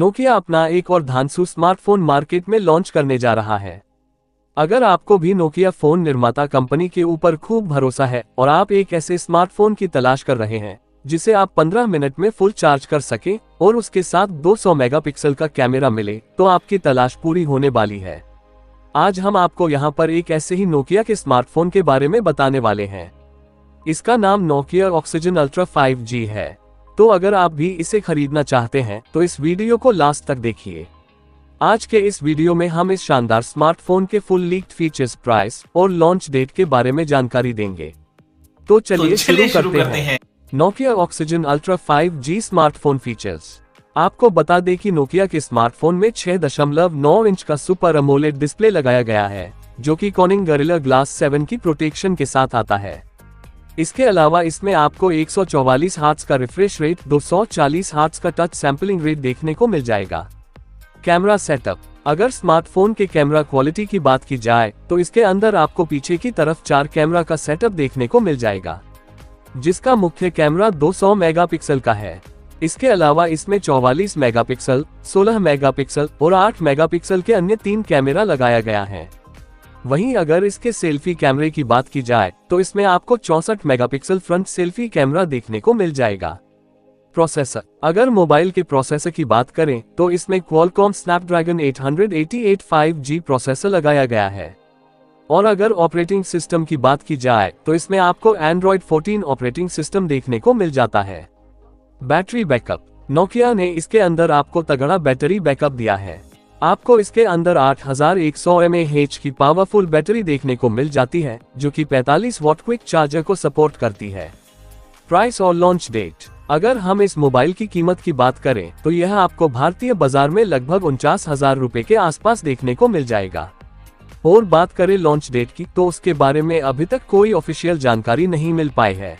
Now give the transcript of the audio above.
Nokia अपना एक और धांसू स्मार्टफोन मार्केट में लॉन्च करने जा रहा है। अगर आपको भी नोकिया फोन निर्माता कंपनी के ऊपर खूब भरोसा है और आप एक ऐसे स्मार्टफोन की तलाश कर रहे हैं जिसे आप 15 मिनट में फुल चार्ज कर सकें और उसके साथ 200 मेगापिक्सल का कैमरा मिले, तो आपकी तलाश पूरी होने वाली है। आज हम आपको यहाँ पर एक ऐसे ही नोकिया के स्मार्टफोन के बारे में बताने वाले हैं। इसका नाम नोकिया ऑक्सीजन अल्ट्रा 5G है। तो अगर आप भी इसे खरीदना चाहते हैं तो इस वीडियो को लास्ट तक देखिए। आज के इस वीडियो में हम इस शानदार स्मार्टफोन के फुल लीक्ड फीचर्स, प्राइस और लॉन्च डेट के बारे में जानकारी देंगे। तो चलिए शुरू करते हैं। Nokia oxygen ultra 5G smartphone features. आपको बता दें कि नोकिया के स्मार्टफोन में 6.9 इंच का सुपर अमोलेड डिस्प्ले लगाया गया है, जो कि कॉर्निंग गोरिल्ला ग्लास 7 की प्रोटेक्शन के साथ आता है। इसके अलावा इसमें आपको 144 हर्ट्ज का रिफ्रेश रेट, 240 हर्ट्ज का टच सैंपलिंग रेट देखने को मिल जाएगा। Camera setup. अगर स्मार्टफोन के कैमरा क्वालिटी की बात की जाए तो इसके अंदर आपको पीछे की तरफ 4 कैमरा का सेटअप देखने को मिल जाएगा, जिसका मुख्य कैमरा 200 मेगापिक्सल का है। इसके अलावा इसमें 44 मेगापिक्सल, 16 मेगापिक्सल और 8 मेगापिक्सल के अन्य 3 कैमरा लगाया गया है। वहीं अगर इसके सेल्फी कैमरे की बात की जाए तो इसमें आपको 64 मेगापिक्सल फ्रंट सेल्फी कैमरा देखने को मिल जाएगा। प्रोसेसर। अगर मोबाइल के प्रोसेसर की बात करें तो इसमें क्वालकॉम स्नैपड्रैगन 888 5G प्रोसेसर लगाया गया है। और अगर ऑपरेटिंग सिस्टम की बात की जाए तो इसमें आपको एंड्रॉयड 14 ऑपरेटिंग सिस्टम देखने को मिल जाता है। Battery backup. नोकिया ने इसके अंदर आपको तगड़ा बैटरी बैकअप दिया है। आपको इसके अंदर 8100 mAh की पावरफुल बैटरी देखने को मिल जाती है, जो कि 45 वॉट क्विक चार्जर को सपोर्ट करती है। प्राइस और लॉन्च डेट। अगर हम इस मोबाइल की कीमत की बात करें तो यह आपको भारतीय बाजार में लगभग 49,000 रुपए के आसपास देखने को मिल जाएगा। और बात करें लॉन्च डेट की तो उसके बारे में अभी तक कोई ऑफिशियल जानकारी नहीं मिल पाई है।